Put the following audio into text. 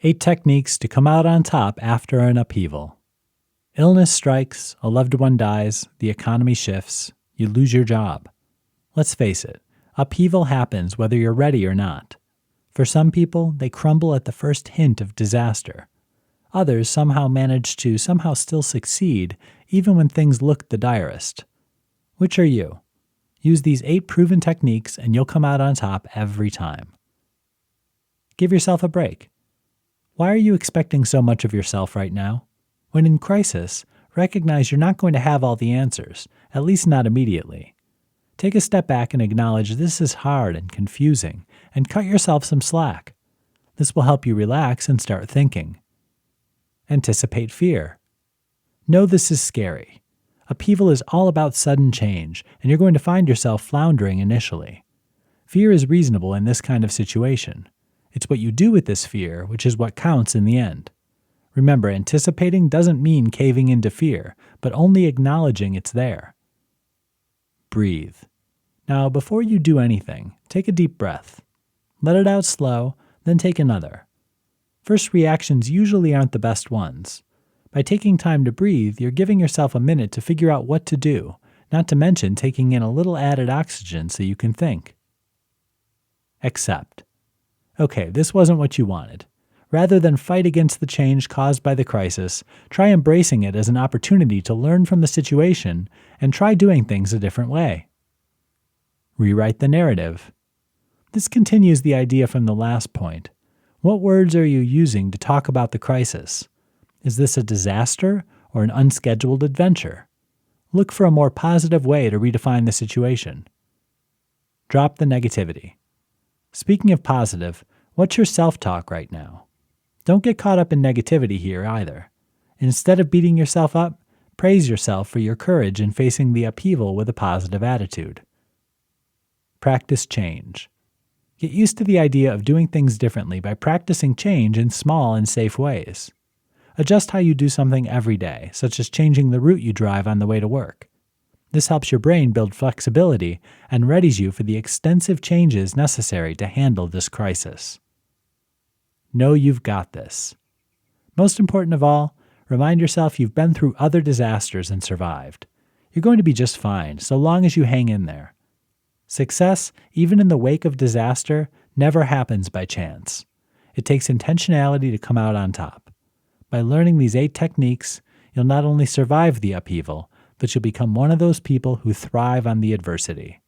8 techniques to come out on top after an upheaval. Illness strikes, a loved one dies, the economy shifts, you lose your job. Let's face it, upheaval happens whether you're ready or not. For some people, they crumble at the first hint of disaster. Others somehow manage to still succeed even when things look the direst. Which are you? Use these 8 proven techniques and you'll come out on top every time. Give yourself a break. Why are you expecting so much of yourself right now? When in crisis, recognize you're not going to have all the answers, at least not immediately. Take a step back and acknowledge this is hard and confusing, and cut yourself some slack. This will help you relax and start thinking. Anticipate fear. Know this is scary. Upheaval is all about sudden change, and you're going to find yourself floundering initially. Fear is reasonable in this kind of situation. It's what you do with this fear, which is what counts in the end. Remember, anticipating doesn't mean caving into fear, but only acknowledging it's there. Breathe. Now, before you do anything, take a deep breath. Let it out slow, then take another. First reactions usually aren't the best ones. By taking time to breathe, you're giving yourself a minute to figure out what to do, not to mention taking in a little added oxygen so you can think. Accept. Okay, this wasn't what you wanted. Rather than fight against the change caused by the crisis, try embracing it as an opportunity to learn from the situation and try doing things a different way. Rewrite the narrative. This continues the idea from the last point. What words are you using to talk about the crisis? Is this a disaster or an unscheduled adventure? Look for a more positive way to redefine the situation. Drop the negativity. Speaking of positive, what's your self-talk right now? Don't get caught up in negativity here either. Instead of beating yourself up, praise yourself for your courage in facing the upheaval with a positive attitude. Practice change. Get used to the idea of doing things differently by practicing change in small and safe ways. Adjust how you do something every day, such as changing the route you drive on the way to work. This helps your brain build flexibility and readies you for the extensive changes necessary to handle this crisis. Know you've got this. Most important of all, remind yourself you've been through other disasters and survived. You're going to be just fine, so long as you hang in there. Success, even in the wake of disaster, never happens by chance. It takes intentionality to come out on top. By learning these 8 techniques, you'll not only survive the upheaval, but you'll become one of those people who thrive on the adversity.